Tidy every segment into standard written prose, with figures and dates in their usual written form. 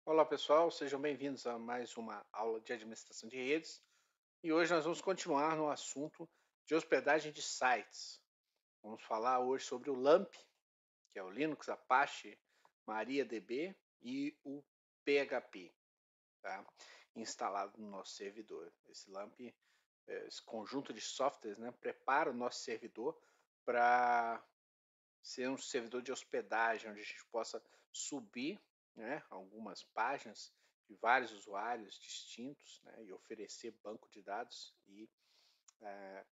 Olá pessoal, sejam bem-vindos a mais uma aula de administração de redes e hoje nós vamos continuar no assunto de hospedagem de sites. Vamos falar hoje sobre o LAMP, que é o Linux, Apache, MariaDB e o PHP, tá? Instalado no nosso servidor. Esse LAMP, esse conjunto de softwares, né, prepara o nosso servidor para ser um servidor de hospedagem, onde a gente possa subir, né, algumas páginas de vários usuários distintos, né, e oferecer banco de dados e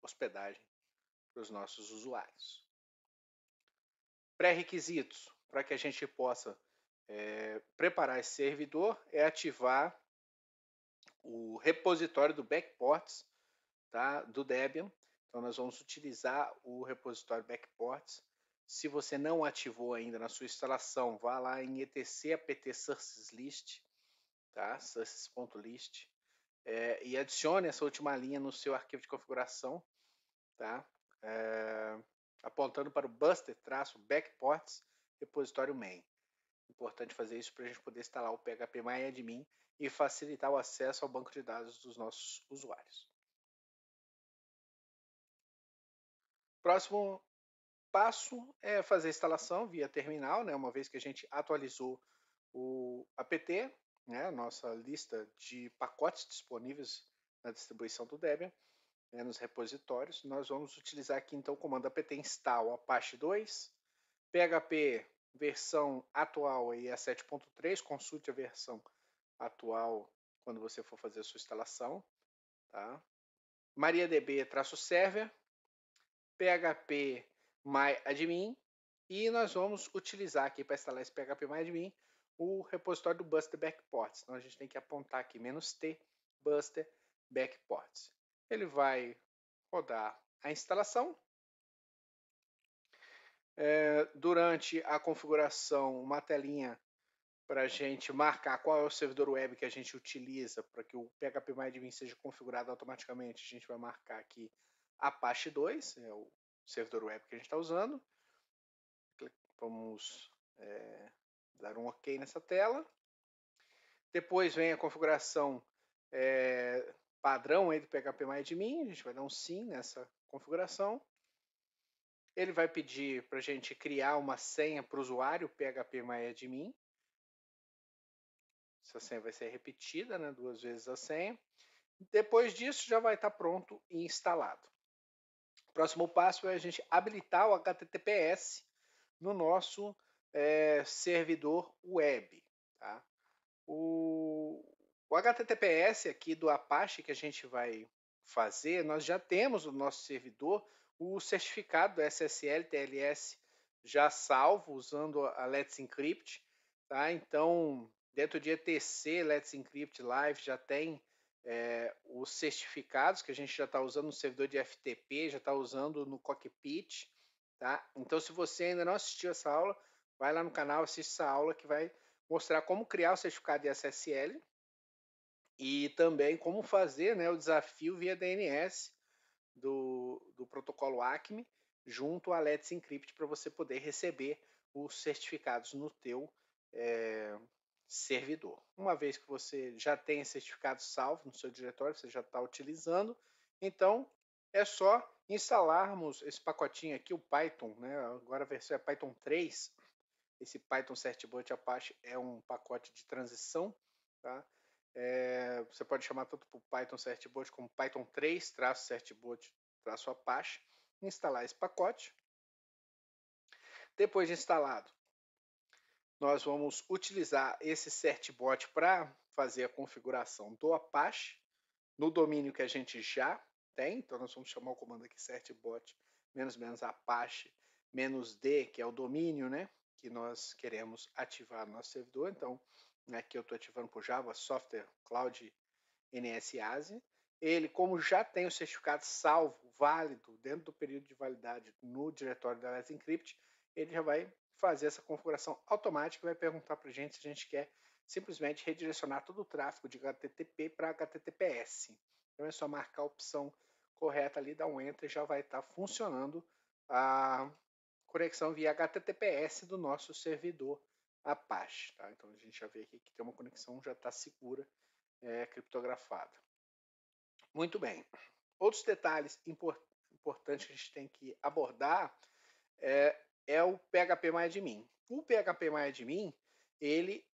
hospedagem para os nossos usuários. Pré-requisitos para que a gente possa preparar esse servidor é ativar o repositório do backports, tá, do Debian. Então nós vamos utilizar o repositório backports. Se você não ativou ainda na sua instalação, vá lá em etc apt sources list, tá? sources.list, e adicione essa última linha no seu arquivo de configuração, tá? Apontando para o buster-backports repositório main. Importante fazer isso para a gente poder instalar o phpMyAdmin e facilitar o acesso ao banco de dados dos nossos usuários. Próximo passo é fazer a instalação via terminal, né? Uma vez que a gente atualizou o apt, né? A nossa lista de pacotes disponíveis na distribuição do Debian, né? Nos repositórios. Nós vamos utilizar aqui então o comando apt install Apache 2, PHP versão atual aí é 7.3, consulte a versão atual quando você for fazer a sua instalação, tá? MariaDB-server, PHP MyAdmin, e nós vamos utilizar aqui para instalar esse PHP MyAdmin o repositório do Buster Backports. Então a gente tem que apontar aqui "-t Buster Backports". Ele vai rodar a instalação. Durante a configuração, uma telinha para a gente marcar qual é o servidor web que a gente utiliza para que o PHP MyAdmin seja configurado automaticamente. A gente vai marcar aqui Apache 2, é o servidor web que a gente está usando. Vamos dar um OK nessa tela. Depois vem a configuração padrão aí do PHPMyAdmin. A gente vai dar um sim nessa configuração. Ele vai pedir para a gente criar uma senha para o usuário PHPMyAdmin. Essa senha vai ser repetida, né, 2 vezes a senha. Depois disso já vai estar pronto e instalado. O próximo passo é a gente habilitar o HTTPS no nosso servidor web. Tá? O HTTPS aqui do Apache que a gente vai fazer, nós já temos no nosso servidor o certificado do SSL TLS já salvo usando a Let's Encrypt, tá? Então, dentro de etc Let's Encrypt Live já tem os certificados que a gente já está usando no servidor de FTP, já está usando no Cockpit, tá? Então, se você ainda não assistiu essa aula, vai lá no canal, assiste essa aula que vai mostrar como criar o certificado de SSL e também como fazer, né, o desafio via DNS do protocolo ACME junto à Let's Encrypt para você poder receber os certificados no teu servidor. Uma vez que você já tem esse certificado salvo no seu diretório, você já está utilizando, então é só instalarmos esse pacotinho aqui, o Python, né? Agora a versão é Python 3. Esse Python Certbot Apache é um pacote de transição, tá? Você pode chamar tanto por Python Certbot como Python 3-Certbot-Apache. Instalar esse pacote. Depois de instalado, nós vamos utilizar esse Certbot para fazer a configuração do Apache no domínio que a gente já tem. Então nós vamos chamar o comando aqui Certbot -Apache -d, que é o domínio, né, que nós queremos ativar no nosso servidor. Então aqui eu estou ativando por Java Software Cloud NS-ASIA. Ele, como já tem o certificado salvo, válido, dentro do período de validade no diretório da Let's Encrypt, ele já vai fazer essa configuração automática e vai perguntar para a gente se a gente quer simplesmente redirecionar todo o tráfego de HTTP para HTTPS. Então é só marcar a opção correta ali, dar um Enter e já vai estar funcionando a conexão via HTTPS do nosso servidor Apache. Tá? Então a gente já vê aqui que tem uma conexão, já está segura, criptografada. Muito bem. Outros detalhes importantes que a gente tem que abordar é o PHP-MyAdmin. O PHP-MyAdmin, ele,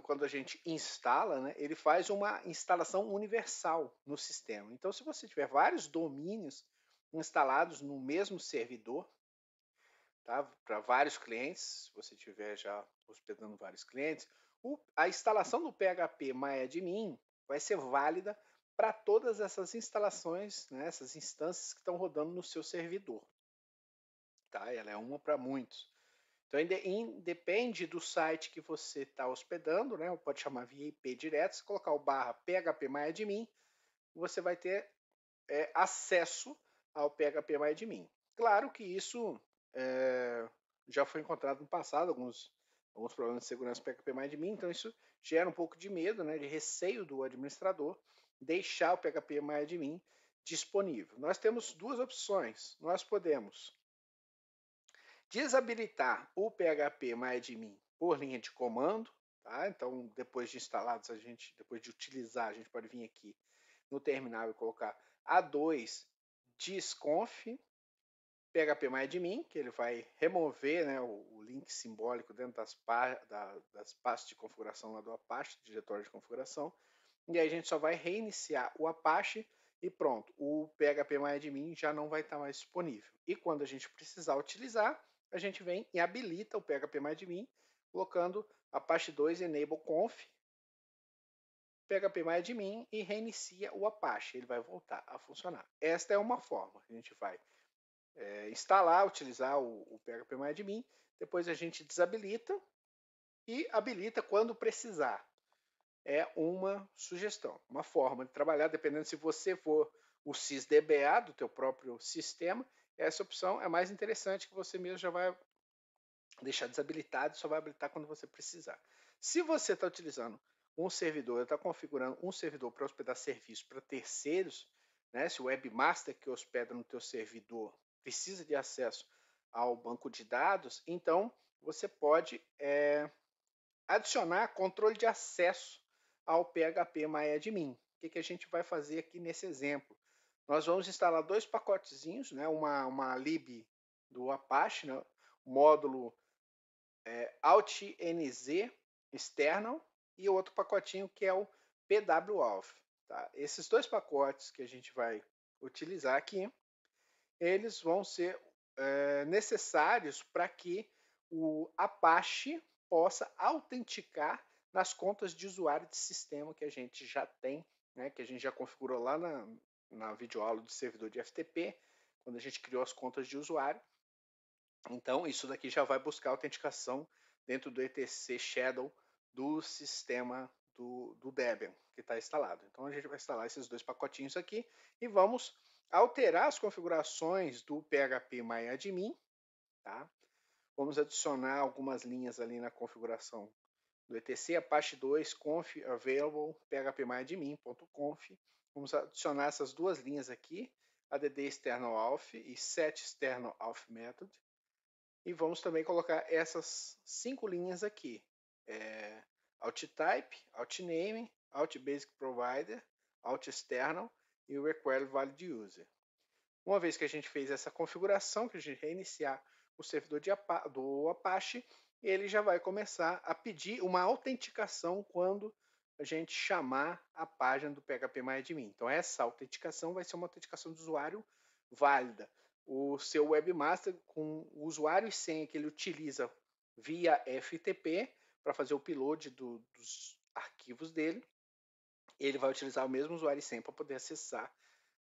quando a gente instala, né, ele faz uma instalação universal no sistema. Então, se você tiver vários domínios instalados no mesmo servidor, tá, para vários clientes, se você tiver já hospedando vários clientes, a instalação do PHP-MyAdmin vai ser válida para todas essas instalações, né, essas instâncias que estão rodando no seu servidor. Tá? Ela é uma para muitos. Então, independe do site que você está hospedando, né? Pode chamar via IP direto, se colocar o barra phpMyAdmin, você vai ter acesso ao phpMyAdmin. Claro que isso já foi encontrado no passado, alguns problemas de segurança do phpMyAdmin, então isso gera um pouco de medo, né? De receio do administrador deixar o phpMyAdmin disponível. Nós temos duas opções. Nós podemos desabilitar o phpMyAdmin por linha de comando, tá? Então, depois de instalados, depois de utilizar, a gente pode vir aqui no terminal e colocar A2 disconf phpMyAdmin, que ele vai remover, né, o link simbólico dentro das pastas de configuração lá do Apache, do diretório de configuração, e aí a gente só vai reiniciar o Apache e pronto, o phpMyAdmin já não vai estar mais disponível. E quando a gente precisar utilizar, a gente vem e habilita o phpMyAdmin, colocando Apache 2 enable conf phpMyAdmin e reinicia o Apache, ele vai voltar a funcionar. Esta é uma forma que a gente vai instalar, utilizar o phpMyAdmin, depois a gente desabilita e habilita quando precisar. É uma sugestão, uma forma de trabalhar, dependendo se você for o sysdba do teu próprio sistema, essa opção é mais interessante, que você mesmo já vai deixar desabilitado e só vai habilitar quando você precisar. Se você está utilizando um servidor, está configurando um servidor para hospedar serviço para terceiros, né, se o webmaster que hospeda no teu servidor precisa de acesso ao banco de dados, então você pode adicionar controle de acesso ao phpMyAdmin. O que a gente vai fazer aqui nesse exemplo? Nós vamos instalar dois pacotezinhos, né, uma lib do Apache, né, módulo altnz external, e outro pacotinho que é o pwauth. Tá? Esses dois pacotes que a gente vai utilizar aqui, eles vão ser necessários para que o Apache possa autenticar nas contas de usuário de sistema que a gente já tem, né, que a gente já configurou lá na videoaula do servidor de FTP, quando a gente criou as contas de usuário. Então, isso daqui já vai buscar autenticação dentro do etc shadow do sistema do Debian que está instalado. Então, a gente vai instalar esses dois pacotinhos aqui e vamos alterar as configurações do phpMyAdmin. Tá? Vamos adicionar algumas linhas ali na configuração do etc apache 2 conf available phpMyAdmin.conf. Vamos adicionar essas duas linhas aqui, add external auth e set external auth method. E vamos também colocar essas 5 linhas aqui. Alt-type, alt-name, alt-basic provider, alt-external e o require valid user. Uma vez que a gente fez essa configuração, que a gente reiniciar o servidor do Apache, ele já vai começar a pedir uma autenticação quando a gente chamar a página do phpMyAdmin. Então, essa autenticação vai ser uma autenticação de usuário válida. O seu webmaster, com o usuário e senha que ele utiliza via FTP para fazer o upload dos arquivos dele, ele vai utilizar o mesmo usuário e senha para poder acessar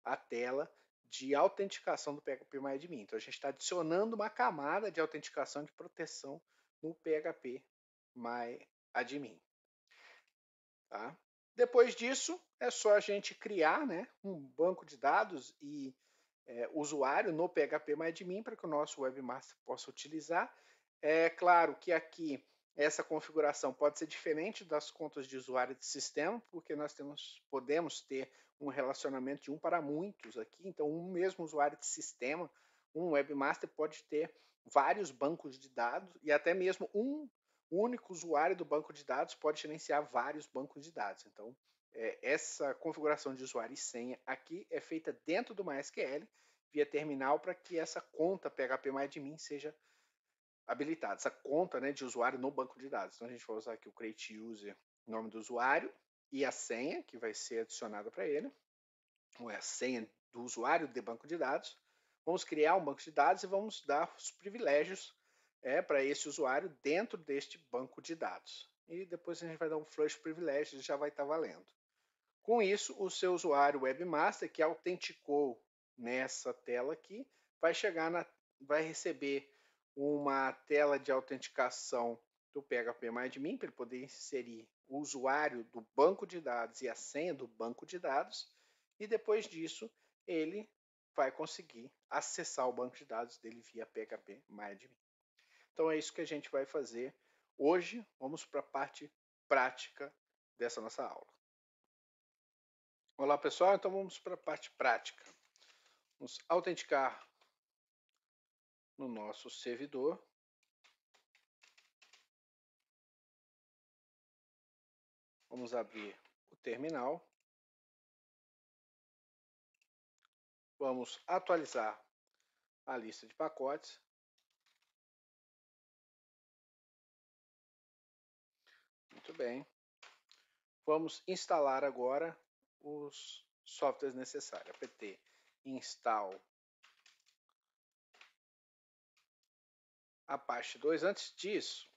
a tela de autenticação do phpMyAdmin. Então, a gente está adicionando uma camada de autenticação de proteção no phpMyAdmin. Tá? Depois disso, é só a gente criar, né, um banco de dados e usuário no phpMyAdmin para que o nosso webmaster possa utilizar. É claro que aqui essa configuração pode ser diferente das contas de usuário de sistema, porque nós podemos ter um relacionamento de um para muitos aqui. Então, um mesmo usuário de sistema, um webmaster pode ter vários bancos de dados e até mesmo um o único usuário do banco de dados pode gerenciar vários bancos de dados. Então, essa configuração de usuário e senha aqui é feita dentro do MySQL via terminal para que essa conta PHP-MyAdmin seja habilitada, essa conta, né, de usuário no banco de dados. Então a gente vai usar aqui o create user, nome do usuário e a senha que vai ser adicionada para ele, ou é a senha do usuário de banco de dados. Vamos criar um banco de dados e vamos dar os privilégios para esse usuário dentro deste banco de dados. E depois a gente vai dar um flush privilégios e já vai estar valendo. Com isso, o seu usuário webmaster que autenticou nessa tela aqui vai receber uma tela de autenticação do PHP-MyAdmin para ele poder inserir o usuário do banco de dados e a senha do banco de dados, e depois disso ele vai conseguir acessar o banco de dados dele via PHP-MyAdmin. Então é isso que a gente vai fazer hoje. Vamos para a parte prática dessa nossa aula. Olá pessoal, então vamos para a parte prática. Vamos autenticar no nosso servidor. Vamos abrir o terminal. Vamos atualizar a lista de pacotes. Muito bem. Vamos instalar agora os softwares necessários. apt install Apache 2. Antes disso,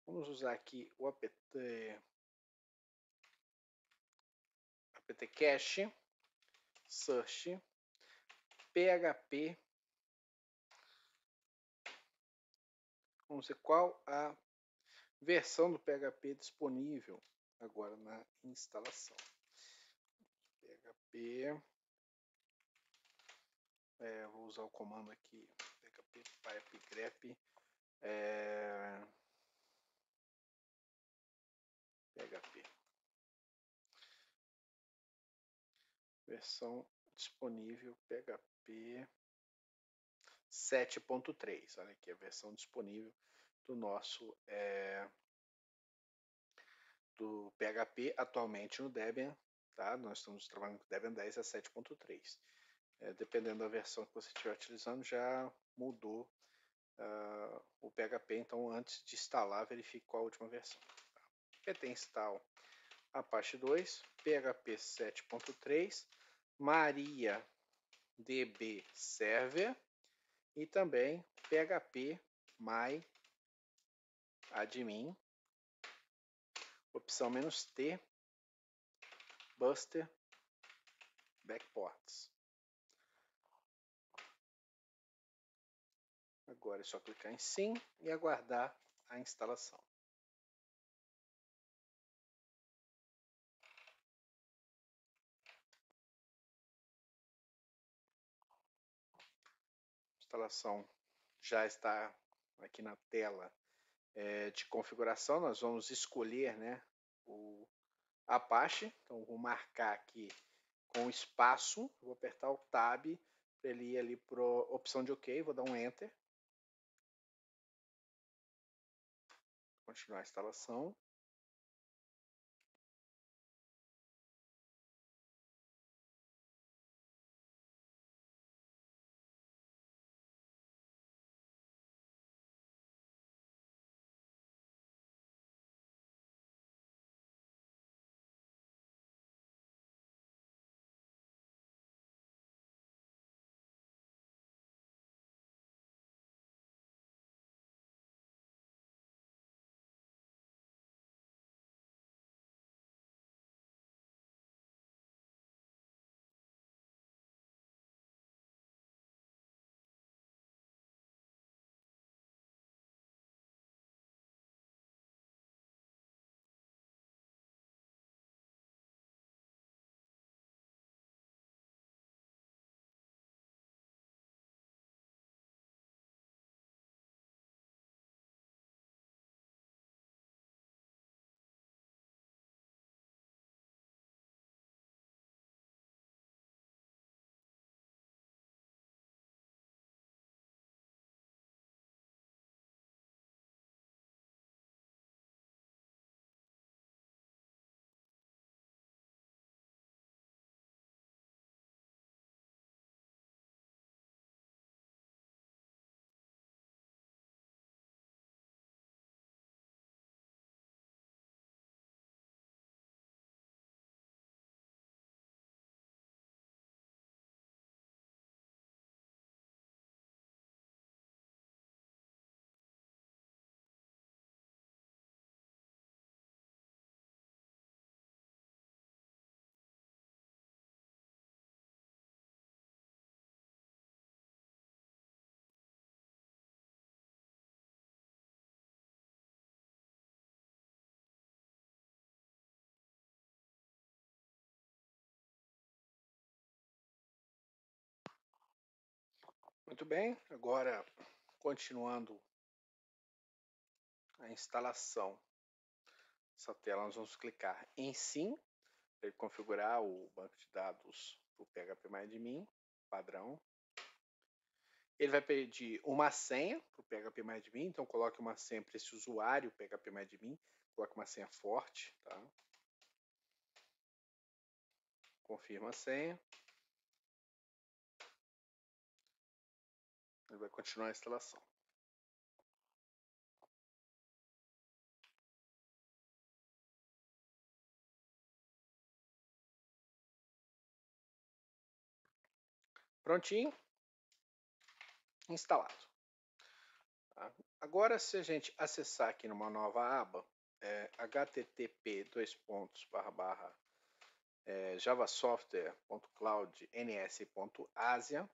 vamos usar aqui o apt-cache, search, php. Vamos ver qual a versão do PHP disponível agora na instalação. PHP, vou usar o comando aqui, PHP pipegrep, PHP, versão disponível PHP 7.3, olha aqui a versão disponível do nosso do PHP atualmente no Debian, tá? Nós estamos trabalhando com Debian 10 a 7.3. Dependendo da versão que você estiver utilizando, já mudou o PHP, então antes de instalar, verifique qual a última versão. apt install Apache 2, PHP 7.3, MariaDB Server e também PHP MyAdmin, opção "-t, Buster Backports. Agora é só clicar em sim e aguardar a instalação. A instalação já está aqui na tela de configuração. Nós vamos escolher, né, o Apache. Então vou marcar aqui com espaço, vou apertar o Tab para ele ir ali para a opção de OK, vou dar um Enter. Continuar a instalação. Muito bem, agora continuando a instalação dessa tela, nós vamos clicar em Sim, para configurar o banco de dados do PHPMyAdmin, padrão. Ele vai pedir uma senha para o PHPMyAdmin, então coloque uma senha para esse usuário PHPMyAdmin, coloque uma senha forte, tá? Confirma a senha. Ele vai continuar a instalação. Prontinho, instalado. Tá? Agora, se a gente acessar aqui numa nova aba, http://javasoftware.cloudns.asia,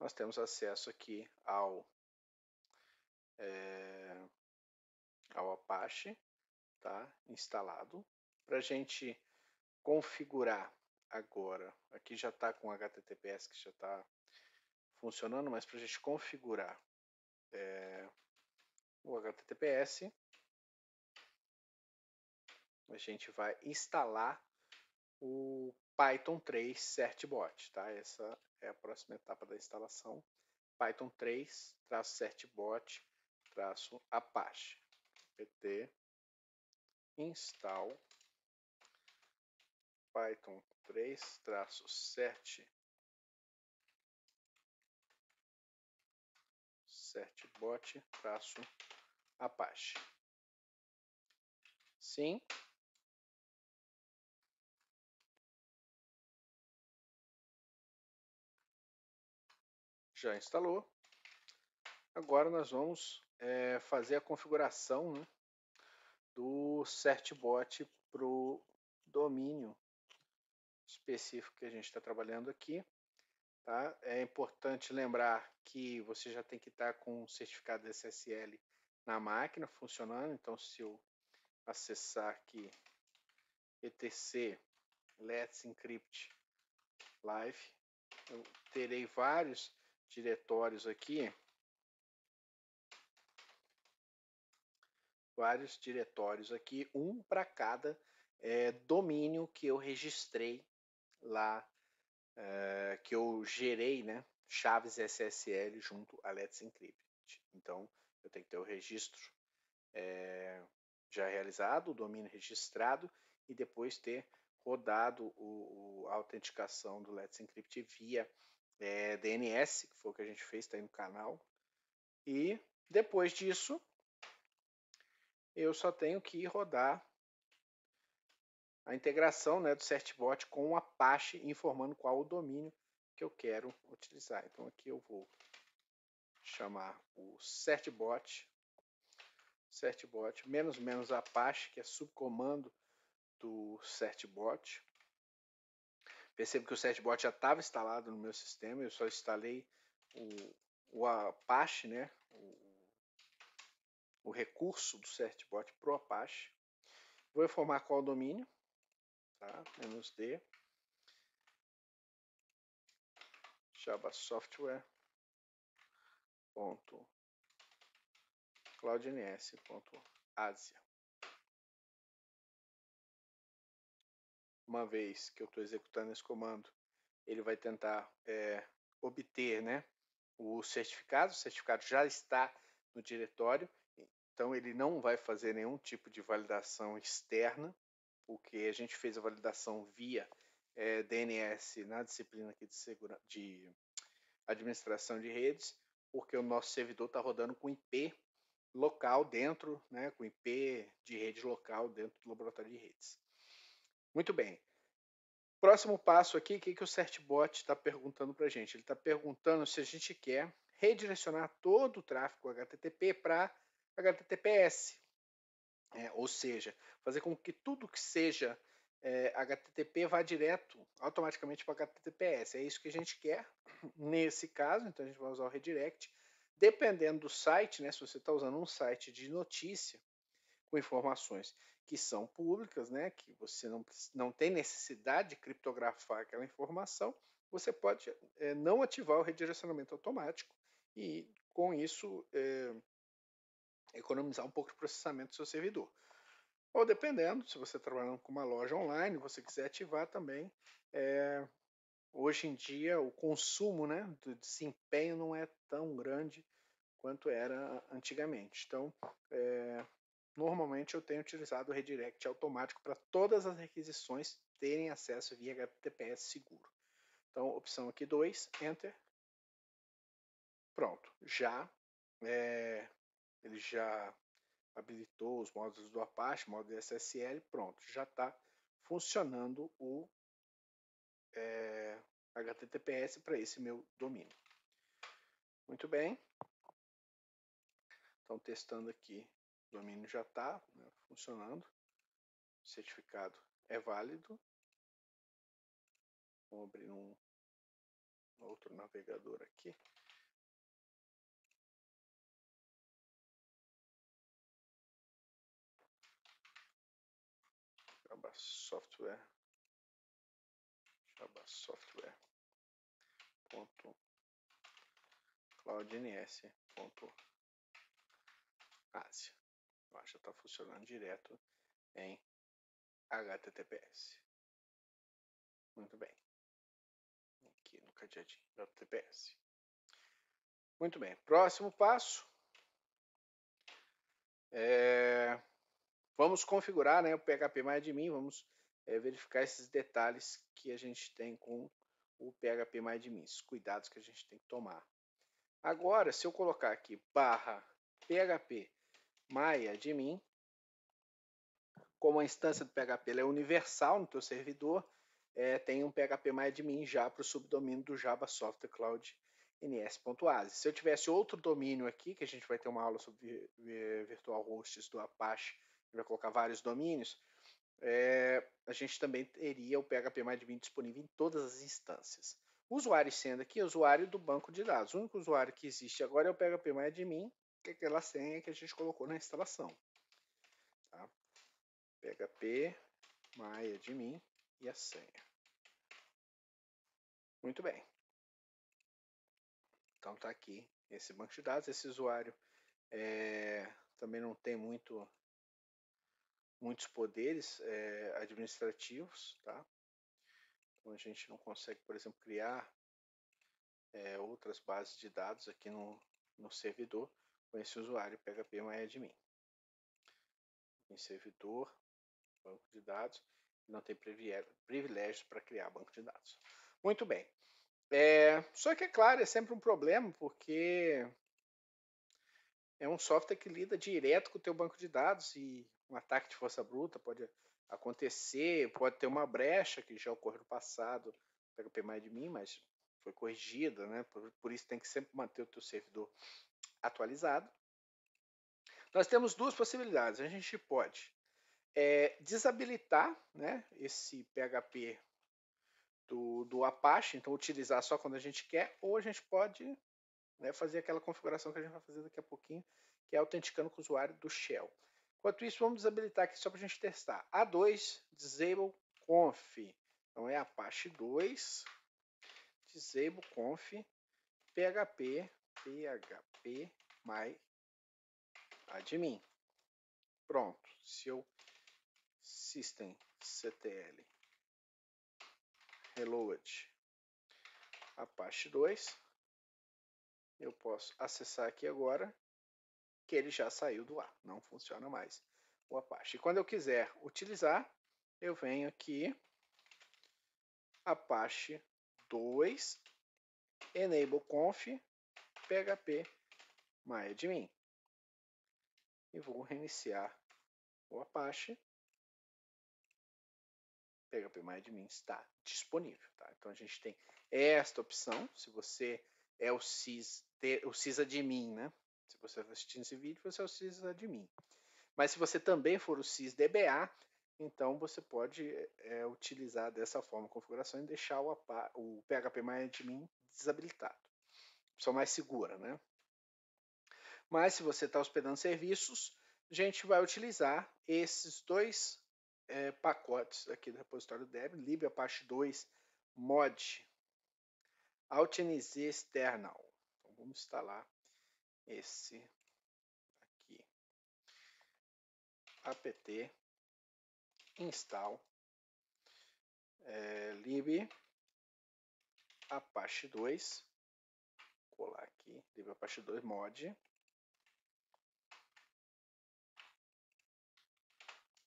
nós temos acesso aqui ao Apache, tá? Instalado. Para a gente configurar agora, aqui já está com HTTPS que já está funcionando, mas para a gente configurar o HTTPS, a gente vai instalar o Python 3 certbot, tá? Essa é a próxima etapa da instalação. Python 3 certbot Apache pt install Python 3 certbot Apache. Sim. Já instalou. Agora nós vamos fazer a configuração, né, do certbot para o domínio específico que a gente está trabalhando aqui. Tá? É importante lembrar que você já tem que estar com o certificado SSL na máquina funcionando. Então, se eu acessar aqui etc Let's Encrypt Live, eu terei vários diretórios aqui, um para cada domínio que eu registrei lá, que eu gerei, né, chaves SSL junto a Let's Encrypt. Então, eu tenho que ter o registro já realizado, o domínio registrado, e depois ter rodado a autenticação do Let's Encrypt via DNS, que foi o que a gente fez, está aí no canal. E depois disso, eu só tenho que rodar a integração, né, do certbot com o Apache, informando qual o domínio que eu quero utilizar. Então aqui eu vou chamar o certbot -- Apache, que é subcomando do certbot. Percebo que o certbot já estava instalado no meu sistema, eu só instalei o Apache, né, o recurso do certbot para o Apache. Vou informar qual o domínio, tá? -d javasoftware.cloudns.asia. Uma vez que eu estou executando esse comando, ele vai tentar obter, né, o certificado já está no diretório, então ele não vai fazer nenhum tipo de validação externa, porque a gente fez a validação via DNS na disciplina aqui de administração de redes, porque o nosso servidor está rodando com IP local dentro, né, com IP de rede local dentro do laboratório de redes. Muito bem. Próximo passo aqui, o que o certbot está perguntando para a gente? Ele está perguntando se a gente quer redirecionar todo o tráfego HTTP para HTTPS, ou seja, fazer com que tudo que seja HTTP vá direto automaticamente para HTTPS. É isso que a gente quer nesse caso, então a gente vai usar o redirect. Dependendo do site, né, se você está usando um site de notícia com informações que são públicas, né, que você não tem necessidade de criptografar aquela informação, você pode não ativar o redirecionamento automático e, com isso, economizar um pouco de processamento do seu servidor. Ou dependendo, se você está trabalhando com uma loja online, você quiser ativar também, hoje em dia o consumo, né, do desempenho não é tão grande quanto era antigamente. Então, normalmente eu tenho utilizado o redirect automático para todas as requisições terem acesso via HTTPS seguro. Então, opção aqui 2, Enter. Pronto, ele já habilitou os módulos do Apache, módulo SSL, pronto, já está funcionando o HTTPS para esse meu domínio. Muito bem. Então, testando aqui, o domínio já está funcionando. O certificado é válido. Vou abrir um outro navegador aqui. Java Software. cloudns.asia. Já está funcionando direto em HTTPS. Muito bem. Aqui no cadeadinho do HTTPS. Muito bem. Próximo passo. Vamos configurar, né, o PHPMyAdmin. Vamos verificar esses detalhes que a gente tem com o PHPMyAdmin. Esses cuidados que a gente tem que tomar. Agora, se eu colocar aqui /phpMyAdmin, como a instância do PHP é universal no teu servidor, tem um PHPMyAdmin já para o subdomínio do Java Software Cloud NS.ASI. Se eu tivesse outro domínio aqui, que a gente vai ter uma aula sobre virtual hosts do Apache, vai colocar vários domínios, a gente também teria o PHPMyAdmin disponível em todas as instâncias. O usuário sendo aqui é o usuário do banco de dados. O único usuário que existe agora é o PHPMyAdmin, que é aquela senha que a gente colocou na instalação. Tá? PHPMyAdmin e a senha. Muito bem. Então tá aqui esse banco de dados. Esse usuário também não tem muitos poderes administrativos, tá? Então a gente não consegue, por exemplo, criar outras bases de dados aqui no servidor com esse usuário PHPMyAdmin. Em servidor, banco de dados, não tem privilégios para criar banco de dados. Muito bem. Só que, é claro, é sempre um problema, porque é um software que lida direto com o teu banco de dados e um ataque de força bruta pode acontecer, pode ter uma brecha que já ocorreu no passado, PHPMyAdmin, mas foi corrigida, né? Por isso tem que sempre manter o teu servidor atualizado. Nós temos duas possibilidades. A gente pode desabilitar, né, esse PHP do Apache, então utilizar só quando a gente quer, ou a gente pode fazer aquela configuração que a gente vai fazer daqui a pouquinho, que é autenticando com o usuário do Shell. Enquanto isso, vamos desabilitar aqui só para a gente testar. A2 disable conf. Então é Apache 2 disable conf php myadmin. Pronto. Se eu systemctl reload Apache 2, eu posso acessar aqui agora que ele já saiu do ar, não funciona mais o Apache. E quando eu quiser utilizar, eu venho aqui, Apache 2 enable conf php myadmin e vou reiniciar o Apache. PHPMyAdmin está disponível. Tá? Então a gente tem esta opção, se você é o sysadmin, né? Se você está assistindo esse vídeo, você é o sysadmin. Mas se você também for o sysdba, então você pode utilizar dessa forma a configuração e deixar o PHPMyAdmin desabilitado. Opção mais segura, né? Mas se você está hospedando serviços, a gente vai utilizar esses dois pacotes aqui do repositório Debian, lib Apache 2 mod Altnz external. Então, vamos instalar esse aqui. Apt install lib apache 2. Colar aqui, lib apache 2 mod.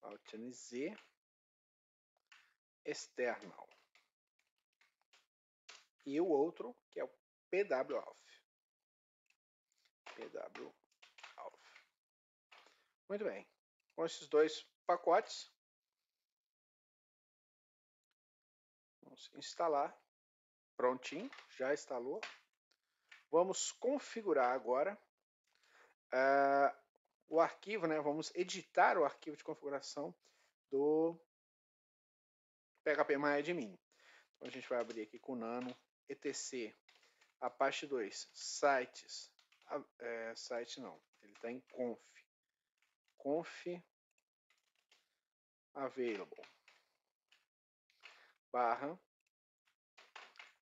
Altnz external. E o outro, que é o pwalf. pwalf. Muito bem. Com esses dois pacotes, vamos instalar. Prontinho, já instalou. Vamos configurar agora o arquivo, né? Vamos editar o arquivo de configuração do phpMyAdmin. Então a gente vai abrir aqui com nano etc apache 2 sites, site não, ele está em conf available barra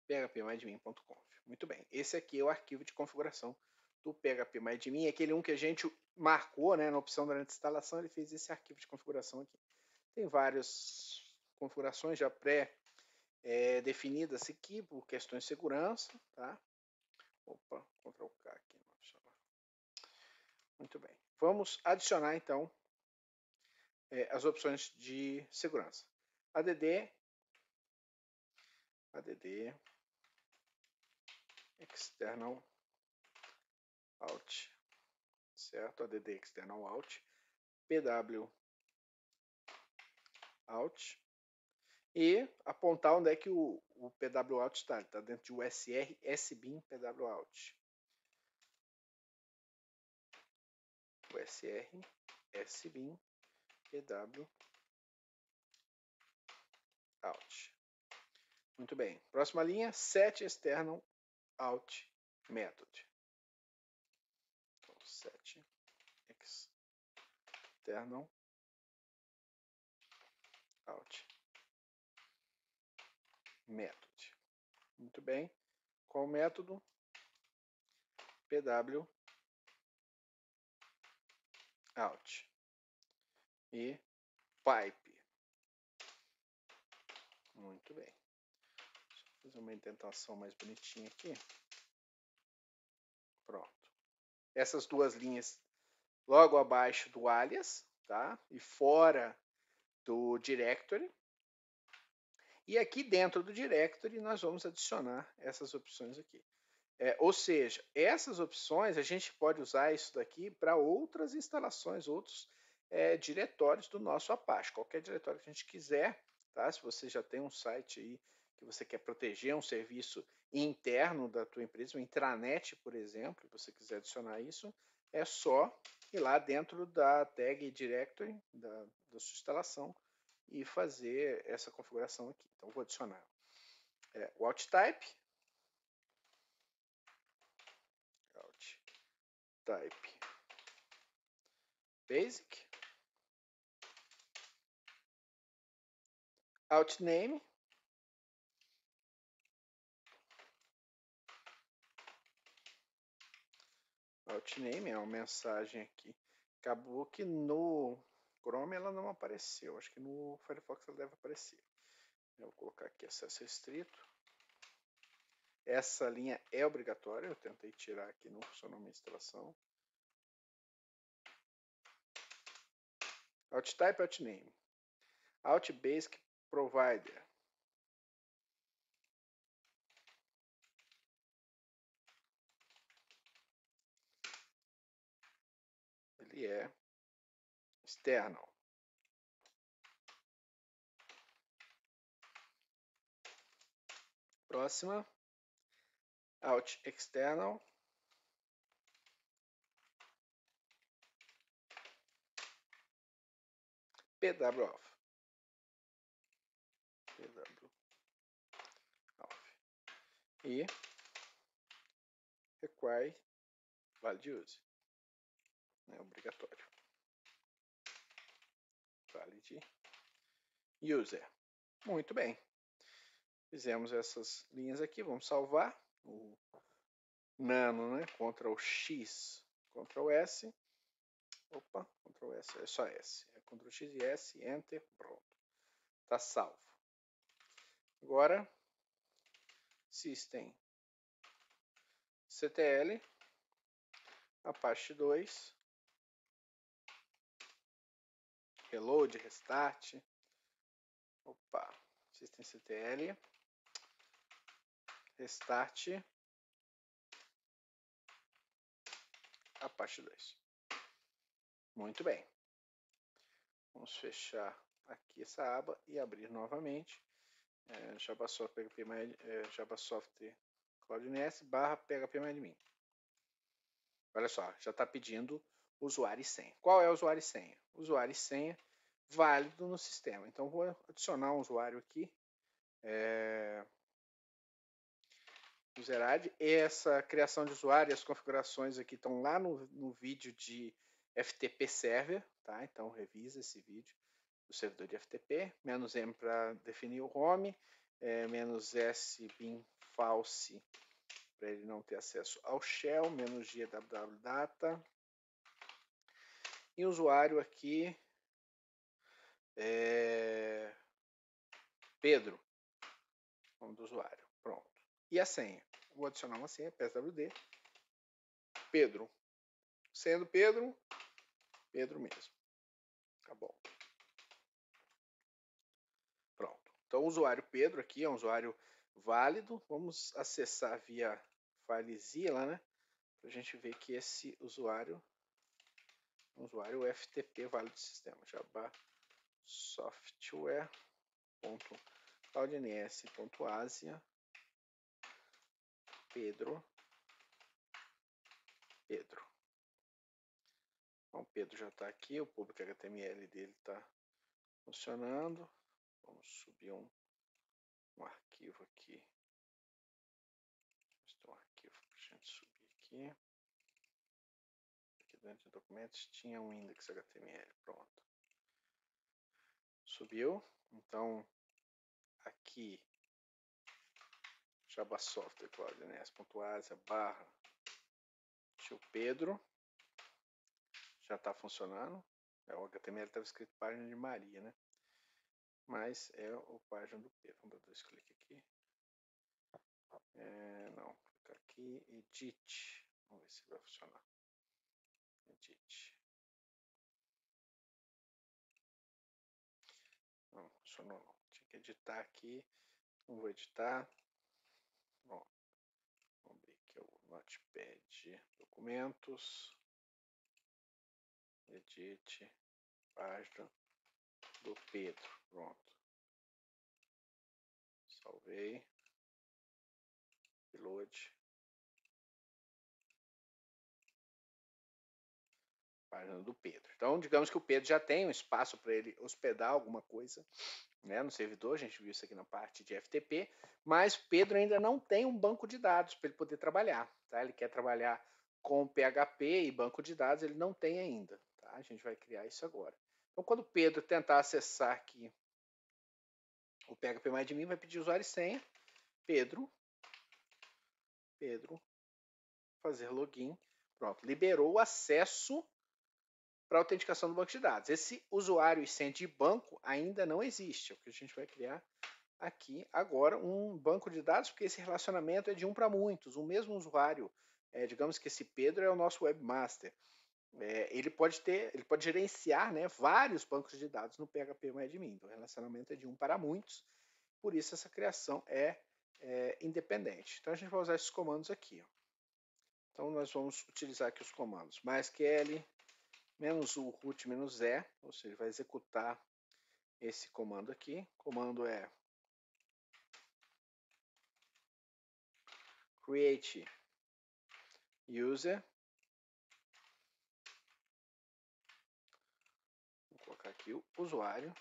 phpMyAdmin.conf. Muito bem, esse aqui é o arquivo de configuração do phpMyAdmin, aquele um que a gente marcou, né, na opção durante a instalação, ele fez esse arquivo de configuração aqui. Tem várias configurações já definidas aqui por questões de segurança, tá? Opa, Ctrl K aqui. Muito bem. Vamos adicionar então as opções de segurança. ADD external out, certo? ADD external out, pw out e apontar onde é que o pwout está. Ele está dentro de usr sbin pwout. usr sbin pwout. Muito bem. Próxima linha, set external out method. Então, set external out method. Muito bem. Qual o método? pw out e pipe. Muito bem. Deixa eu fazer uma indentação mais bonitinha aqui. Pronto. Essas duas linhas logo abaixo do alias, tá? E fora do directory. E aqui dentro do directory nós vamos adicionar essas opções aqui. Ou seja, essas opções a gente pode usar isso daqui para outras instalações, outros diretórios do nosso Apache. Qualquer diretório que a gente quiser, tá? Se você já tem um site aí que você quer proteger um serviço interno da tua empresa, um intranet, por exemplo, você quiser adicionar isso, é só ir lá dentro da tag directory da sua instalação e fazer essa configuração aqui. Então, vou adicionar o OutType, basic, outname, outname é uma mensagem aqui. Acabou que no Chrome ela não apareceu, acho que no Firefox ela deve aparecer. Eu vou colocar aqui acesso restrito. Essa linha é obrigatória, eu tentei tirar aqui, não funcionou minha instalação. OutType, outname. OutBasic Provider. Ele é external. Próxima. Out external. pwoff. E require valid use. É obrigatório. Valid user. Muito bem. Fizemos essas linhas aqui, vamos salvar o nano, né? Ctrl X, Ctrl S. Opa, Ctrl S, é só S. É Ctrl X e S, Enter, pronto. Tá salvo. Agora, System CTL, Apache 2, Reload, Restart. Opa, System CTL, Restart, Apache 2. Muito bem. Vamos fechar aqui essa aba e abrir novamente. JavaSoft CloudNS barra phpMyAdmin. Olha só, já está pedindo usuário e senha. Qual é o usuário e senha? Usuário e senha válido no sistema. Então, vou adicionar um usuário aqui. Userad. Essa criação de usuário e as configurações aqui estão lá no vídeo de FTP Server, tá? Então, revisa esse vídeo do servidor de FTP. "-m para definir o home, "-s bin false para ele não ter acesso ao shell, "-g www-data. E o usuário aqui Pedro, nome do usuário, pronto. E a senha? Vou adicionar uma senha, PSWD, Pedro. Sendo Pedro, Pedro mesmo. Tá bom. Pronto. Então o usuário Pedro aqui é um usuário válido. Vamos acessar via FileZilla, né? Para a gente ver que esse usuário é um usuário FTP válido do sistema. Java software.cloudns.asia Pedro. Então, o Pedro já está aqui, o público HTML dele está funcionando. Vamos subir um arquivo aqui. Um arquivo para a gente subir aqui. Aqui dentro de documentos tinha um index HTML, pronto. Subiu. Então, aqui, Java Software CloudNS.asia barra tio Pedro. Já está funcionando. O HTML estava escrito página de Maria, né? Mas é a página do Pedro. Vamos dar 2 cliques aqui. Não, clicar aqui, Edit. Vamos ver se vai funcionar. Edit. Não, funcionou não. Tinha que editar aqui. Não vou editar. Bom, vamos abrir aqui o Notepad, documentos, edit, página do Pedro. Pronto. Salvei. Upload. Página do Pedro. Então, digamos que o Pedro já tem um espaço para ele hospedar alguma coisa, né, no servidor. A gente viu isso aqui na parte de FTP, mas o Pedro ainda não tem um banco de dados para ele poder trabalhar. Tá? Ele quer trabalhar com PHP e banco de dados, ele não tem ainda. Tá? A gente vai criar isso agora. Então, quando o Pedro tentar acessar aqui o phpMyAdmin, vai pedir usuário e senha. Pedro, fazer login. Pronto, liberou o acesso para autenticação do banco de dados. Esse usuário e senha de banco ainda não existe. É o que a gente vai criar aqui agora um banco de dados, porque esse relacionamento é de um para muitos. O mesmo usuário, digamos que esse Pedro é o nosso webmaster. Ele pode gerenciar, né, vários bancos de dados no phpMyAdmin. Então, o relacionamento é de um para muitos. Por isso essa criação é independente. Então a gente vai usar esses comandos aqui. Ó. Então nós vamos utilizar aqui os comandos -ql -u root -e, ou seja, vai executar esse comando aqui. O comando é create user. Vou colocar aqui o usuário,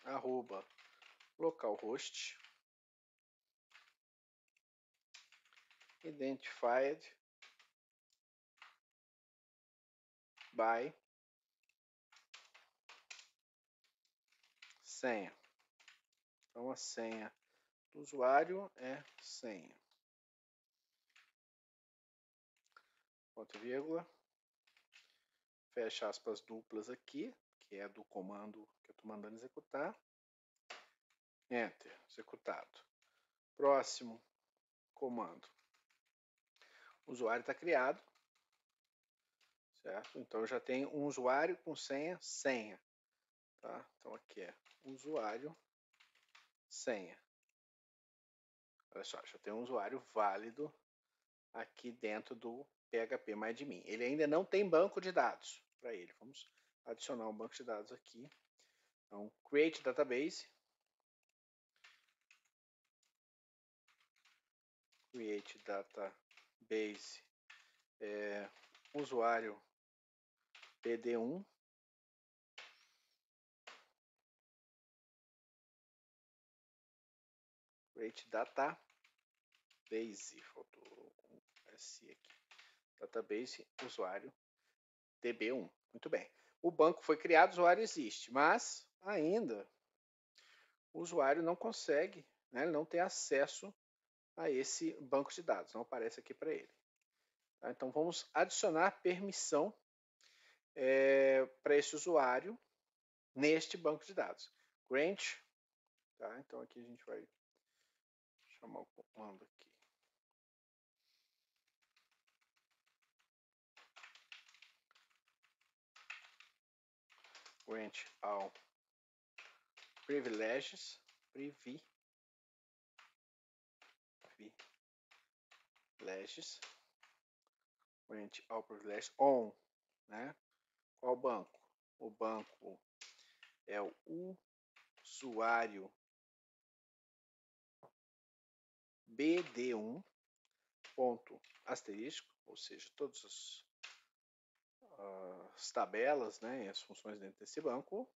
arroba localhost, identified by senha. Então a senha do usuário é senha. Ponto e vírgula. Fecha aspas duplas aqui, que é do comando que eu estou mandando executar. Enter, executado. Próximo comando. O usuário está criado, certo? Então eu já tenho um usuário com senha, senha. Tá? Então aqui é usuário, senha. Olha só, já tem um usuário válido aqui dentro do PHP MyAdmin. Ele ainda não tem banco de dados para ele. Vamos adicionar um banco de dados aqui. Então, create database. Create database usuário PD1. Create database. Faltou um S aqui. Database usuário DB1. Muito bem. O banco foi criado, o usuário existe, mas ainda o usuário não consegue, né, ele não tem acesso a esse banco de dados, não aparece aqui para ele. Tá? Então vamos adicionar permissão para esse usuário neste banco de dados. Grant, tá? Então aqui a gente vai chamar o comando aqui. Grant all privileges, grant all privileges on, né? Qual banco? O banco é o usuário BD1 ponto asterisco, ou seja, todas as tabelas, né, e as funções dentro desse banco.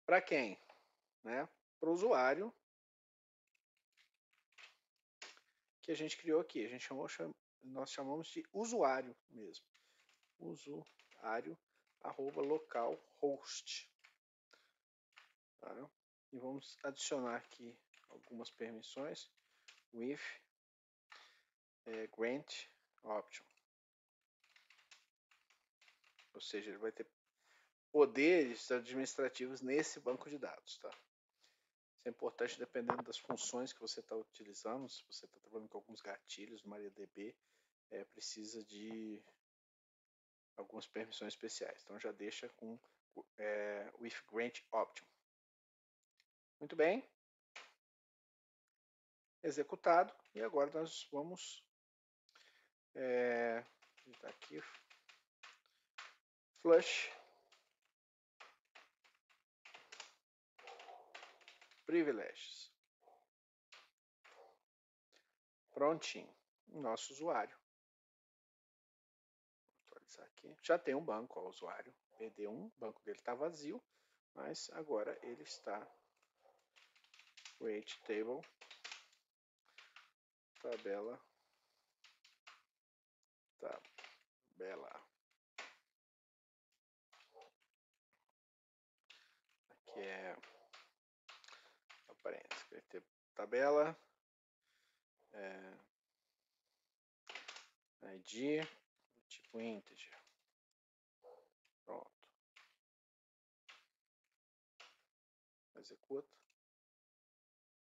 Para quem? Né? Para o usuário que a gente criou aqui. A gente nós chamamos de usuário mesmo. Usuário @localhost. Tá? E vamos adicionar aqui algumas permissões with grant option. Ou seja, ele vai ter poderes administrativos nesse banco de dados. Tá? Isso é importante dependendo das funções que você está utilizando. Se você está trabalhando com alguns gatilhos no MariaDB, precisa de algumas permissões especiais. Então já deixa com with grant option. Muito bem. Executado. E agora nós vamos aqui flush privileges. Prontinho. O nosso usuário. Vou atualizar aqui. Já tem um banco, ó, o usuário PD1. O banco dele está vazio, mas agora ele está create table tabela aqui é aparência, create tabela ID tipo integer. Pronto. Executa.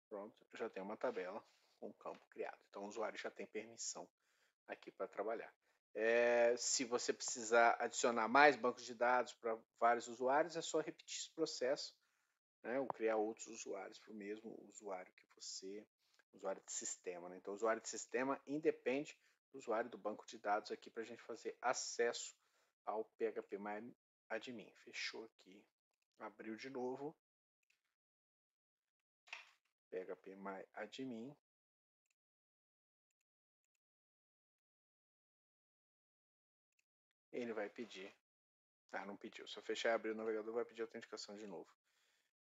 Pronto, já tem uma tabela com campo criado. Então o usuário já tem permissão aqui para trabalhar. Se você precisar adicionar mais bancos de dados para vários usuários, é só repetir esse processo, né, ou criar outros usuários para o mesmo usuário que você, usuário de sistema. Né? Então o usuário de sistema independe do usuário do banco de dados aqui para a gente fazer acesso ao PHP MyAdmin. Fechou aqui, abriu de novo. PHP MyAdmin. Ele vai pedir. Não pediu. Se eu fechar e abrir o navegador, vai pedir autenticação de novo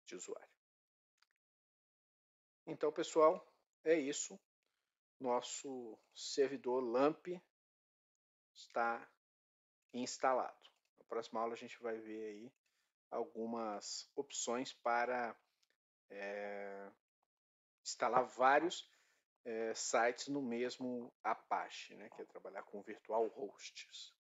de usuário. Então, pessoal, é isso. Nosso servidor LAMP está instalado. Na próxima aula a gente vai ver aí algumas opções para instalar vários sites no mesmo Apache, né, que é trabalhar com virtual hosts.